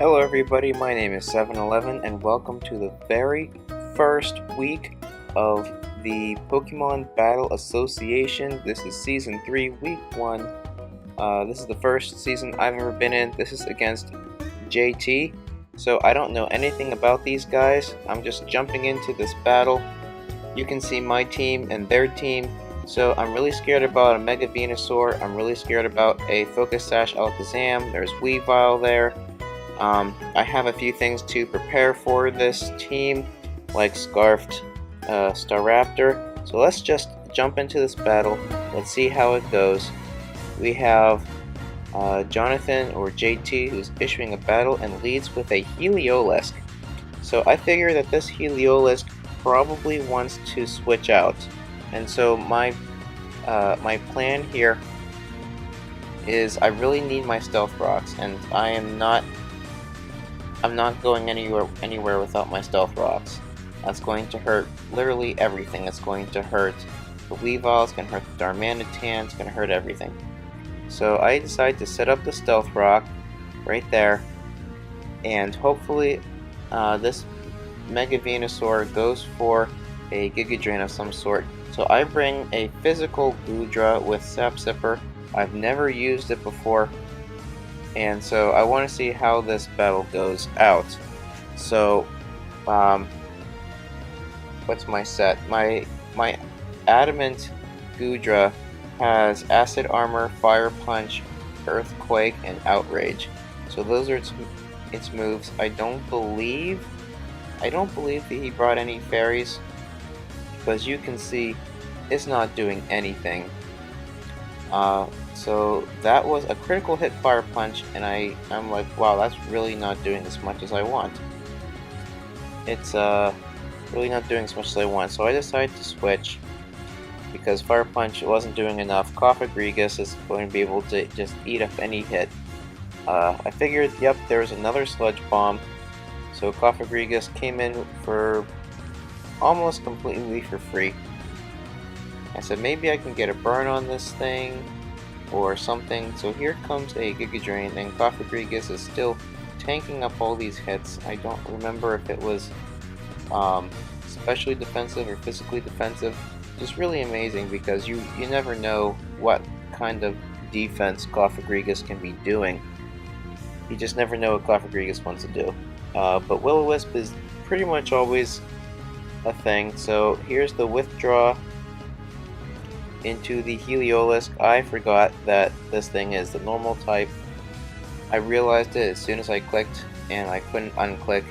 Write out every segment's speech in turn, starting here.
Hello everybody, my name is 711 and welcome to the very first week of the Pokemon Battle Association. This is Season 3, Week 1. This is the first season I've ever been in. This is against JT, so I don't know anything about these guys. I'm just jumping into this battle. You can see my team and their team. So I'm really scared about a Mega Venusaur. I'm really scared about a Focus Sash Alakazam. There's Weavile there. I have a few things to prepare for this team, like Scarfed Staraptor. So let's just jump into this battle. Let's see how it goes. We have Jonathan, or JT, who's issuing a battle and leads with a Heliolisk. So I figure that this Heliolisk probably wants to switch out. And so my plan here is I really need my Stealth Rocks, and I'm not going anywhere without my Stealth Rocks. That's going to hurt literally everything. It's going to hurt the Weavile, it's going to hurt the Darmanitan, it's going to hurt everything. So I decide to set up the Stealth Rock right there, and hopefully this Mega Venusaur goes for a Giga Drain of some sort. So I bring a physical Goodra with Sap Sipper. I've never used it before, and so I want to see how this battle goes out. So what's my set? My Adamant Goodra has Acid Armor, Fire Punch, Earthquake, and Outrage. So those are its moves. I don't believe that he brought any fairies, but as you can see, it's not doing anything. So that was a critical hit Fire Punch, and I'm like, wow, that's really not doing as much as I want. It's really not doing as much as I want, so I decided to switch because Fire Punch wasn't doing enough. Cofagrigus is going to be able to just eat up any hit. I figured, yep, there's another Sludge Bomb, so Cofagrigus came in for almost completely for free. I said maybe I can get a burn on this thing or something. So here comes a Giga Drain, and Cofagrigus is still tanking up all these hits. I don't remember if it was specially defensive or physically defensive. Just really amazing because you never know what kind of defense Cofagrigus can be doing. You just never know what Cofagrigus wants to do. But Will-O-Wisp is pretty much always a thing. So here's the withdraw into the Heliolisk. I forgot that this thing is the normal type. I realized it as soon as I clicked, and I couldn't unclick,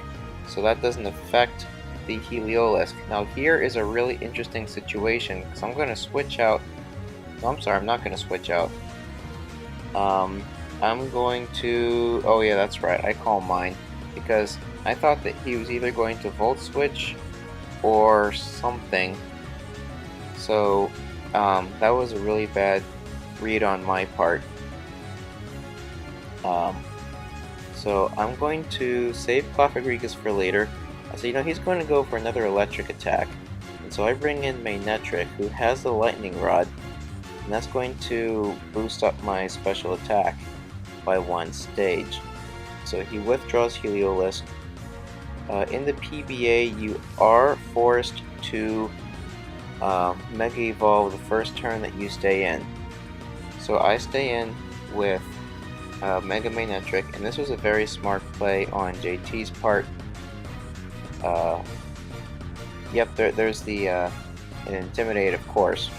so that doesn't affect the Heliolisk. Now here is a really interesting situation, because I'm going to switch out. No, I'm sorry, I'm not going to switch out. I'm going to... oh yeah, that's right, I call mine, because I thought that he was either going to Volt Switch or something. So that was a really bad read on my part. So I'm going to save Cofagrigus for later. So he's going to go for another electric attack. And so I bring in Manectric, who has the Lightning Rod, and that's going to boost up my special attack by 1 stage. So he withdraws Heliolisk. In the PBA, you are forced to Mega Evolve the first turn that you stay in. So I stay in with Mega Manectric, and this was a very smart play on JT's part. Yep, there's the an Intimidate, of course.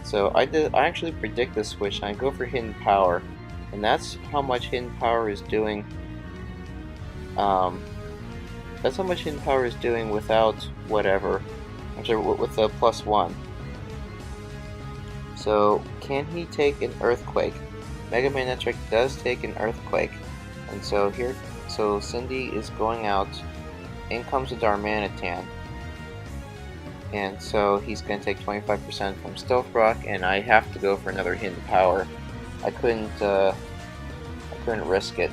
So I actually predict the switch, and I go for Hidden Power, and that's how much Hidden Power is doing. That's how much Hidden Power is doing without whatever. I'm sorry, with the +1. So can he take an Earthquake? Mega Manectric does take an Earthquake, and so Cindy is going out. In comes a Darmanitan, and so he's going to take 25% from Stealth Rock, and I have to go for another Hidden Power. I couldn't risk it.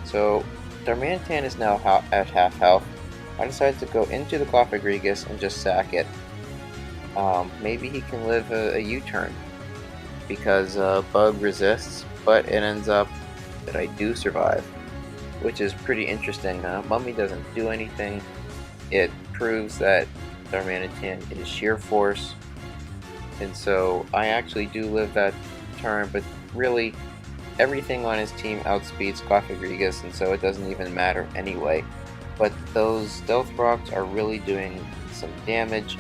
So Darmanitan is now at half health. I decided to go into the Cofagrigus and just sack it. Maybe he can live a U-turn, because Bug resists, but it ends up that I do survive. which is pretty interesting. Mummy doesn't do anything. It proves that Darmanitan is sheer force, and so I actually do live that turn, but really everything on his team outspeeds Cofagrigus, and so it doesn't even matter anyway. But those Stealth Rocks are really doing some damage,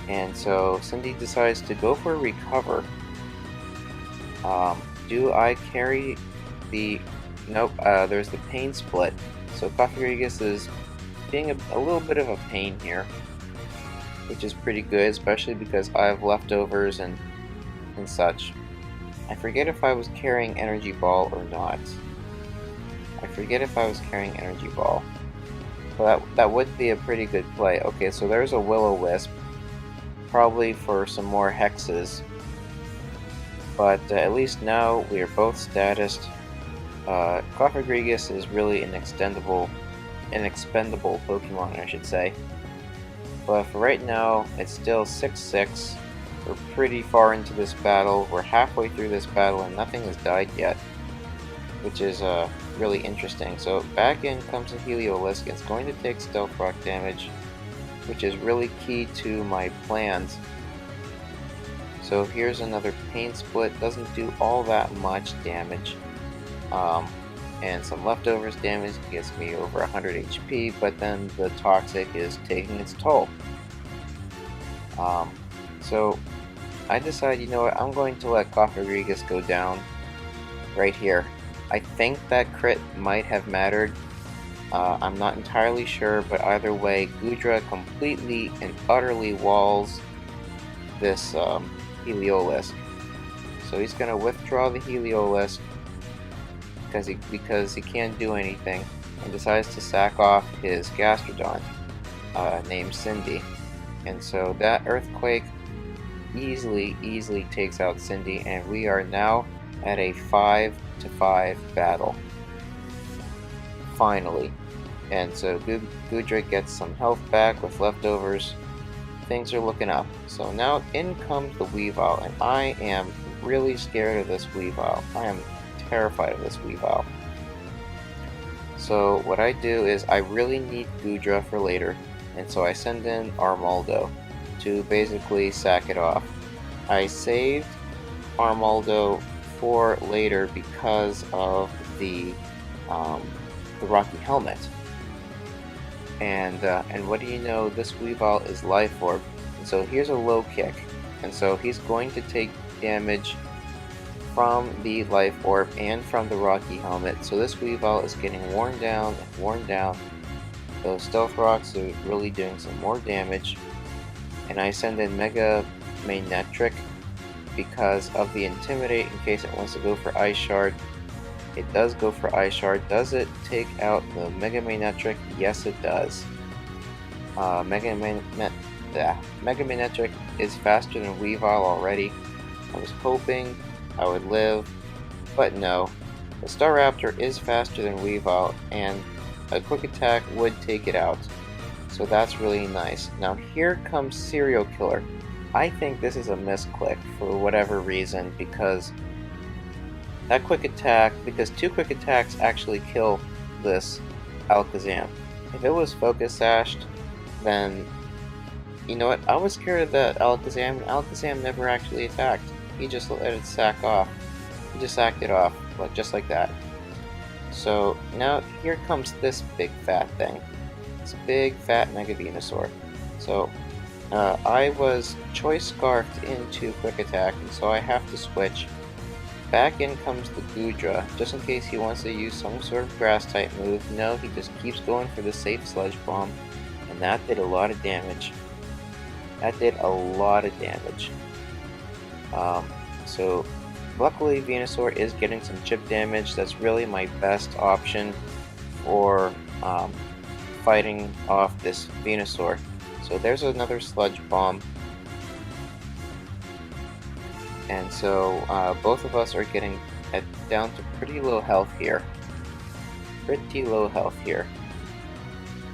and so Cindy decides to go for a recover. Do I carry the... Nope, there's the pain split. So Cofagrigus is being a little bit of a pain here, which is pretty good, especially because I have leftovers and such. I forget if I was carrying Energy Ball or not. I forget if I was carrying Energy Ball. But that would be a pretty good play. Okay, so there's a Will-O-Wisp, probably for some more hexes. But at least now we are both statused. Cofagrigus is really an expendable Pokemon, I should say. But for right now, it's still 6-6. We're pretty far into this battle. We're halfway through this battle and nothing has died yet, which is really interesting. So back in comes a Heliolisk. It's going to take Stealth Rock damage, which is really key to my plans. So here's another Pain Split. Doesn't do all that much damage. And some leftovers damage gets me over 100 HP, but then the Toxic is taking its toll. So I decide, you know what, I'm going to let Cofagrigus go down right here. I think that crit might have mattered. I'm not entirely sure, but either way, Goodra completely and utterly walls this Heliolisk. So he's going to withdraw the Heliolisk because he can't do anything, and decides to sack off his Gastrodon named Cindy. And so that Earthquake easily takes out Cindy, and we are now at a 5-5 battle. Finally. And so Goodra gets some health back with leftovers. Things are looking up. So now in comes the Weavile, and I am really scared of this Weavile. I am terrified of this Weavile. So what I do is I really need Goodra for later, and so I send in Armaldo to basically sack it off. I saved Armaldo for later because of the Rocky Helmet. And what do you know, this Weavile is Life Orb, and so here's a low kick, and so he's going to take damage from the Life Orb and from the Rocky Helmet. So this Weavile is getting worn down. Those Stealth Rocks are really doing some more damage, and I send in Mega Magnetric because of the Intimidate in case it wants to go for Ice Shard. It does go for Ice Shard. Does it take out the Mega Magnetric? Yes, it does. Mega Magnetric is faster than Weavile already. I was hoping I would live, but no. The Staraptor is faster than Weavile, and a Quick Attack would take it out. So that's really nice. Now here comes Serial Killer. I think this is a misclick for whatever reason, because that Quick Attack, because 2 Quick Attacks actually kill this Alakazam. If it was Focus Sashed, then, you know what, I was scared of that Alakazam, and Alakazam never actually attacked. He just let it sack off. He just sacked it off, like, just like that. So now here comes this big fat thing. This big fat Mega Venusaur. So I was Choice Scarfed into Quick Attack, and so I have to switch. Back in comes the Goodra, just in case he wants to use some sort of Grass type move. No, he just keeps going for the safe Sludge Bomb, and that did a lot of damage. So luckily Venusaur is getting some chip damage. That's really my best option for fighting off this Venusaur. So there's another Sludge Bomb. And so both of us are getting down to pretty low health here.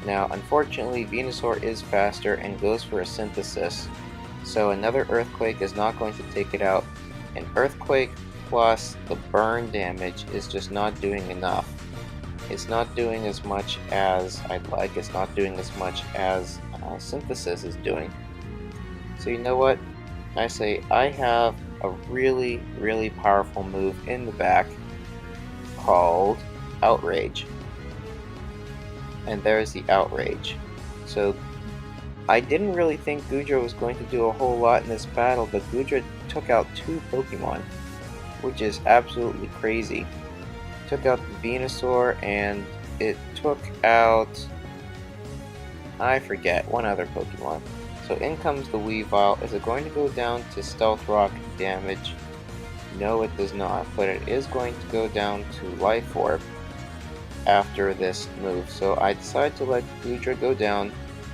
Now unfortunately Venusaur is faster and goes for a Synthesis. So another Earthquake is not going to take it out. An Earthquake plus the burn damage is just not doing enough. It's not doing as much as I'd like. It's not doing as much as Synthesis is doing. So you know what? I say I have a really, really powerful move in the back called Outrage. And there's the Outrage. So I didn't really think Goodra was going to do a whole lot in this battle, but Goodra took out 2 Pokemon, which is absolutely crazy. Took out the Venusaur, and it took out, I forget, one other Pokemon. So in comes the Weavile. Is it going to go down to Stealth Rock damage? No, it does not, but it is going to go down to Life Orb after this move. So I decided to let Goodra go down.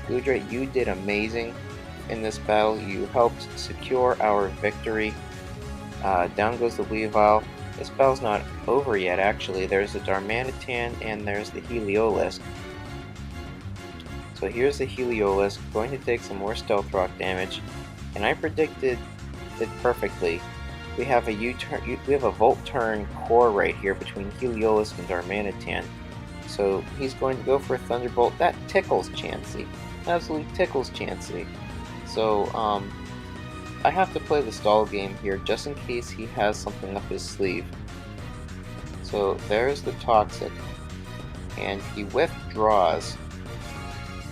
Goodra, you did amazing in this battle. You helped secure our victory. Down goes the Weavile. This battle's not over yet, actually. There's the Darmanitan and there's the Heliolisk. So here's the Heliolisk, going to take some more Stealth Rock damage, and I predicted it perfectly. We have a U-turn, we have a Volt Turn core right here between Heliolisk and Darmanitan. So he's going to go for a Thunderbolt. That tickles Chansey. Absolutely tickles Chansey. So I have to play the stall game here just in case he has something up his sleeve. So there's the Toxic, and he withdraws.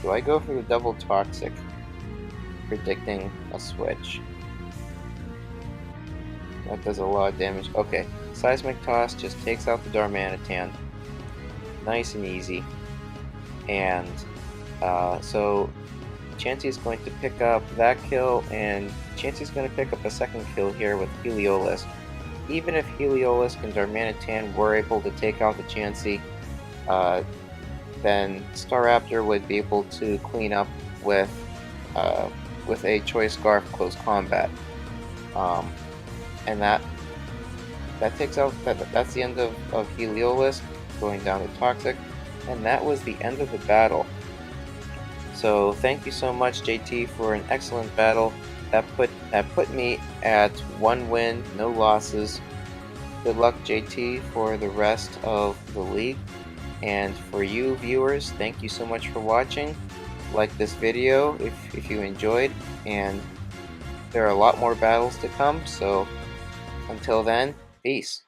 Do I go for the double Toxic, predicting a switch? That does a lot of damage. Okay, Seismic Toss just takes out the Darmanitan. Nice and easy. And so Chansey's going to pick up that kill, and Chansey's going to pick up a second kill here with Heliolisk. Even if Heliolisk and Darmanitan were able to take out the Chansey, then Staraptor would be able to clean up with a Choice Scarf close combat, and that takes out that's the end of Heliolisk going down to Toxic, and that was the end of the battle. So thank you so much, JT, for an excellent battle. That put me at 1 win, no losses. Good luck, JT, for the rest of the league. And for you viewers, thank you so much for watching. Like this video if you enjoyed, and there are a lot more battles to come, so until then, peace.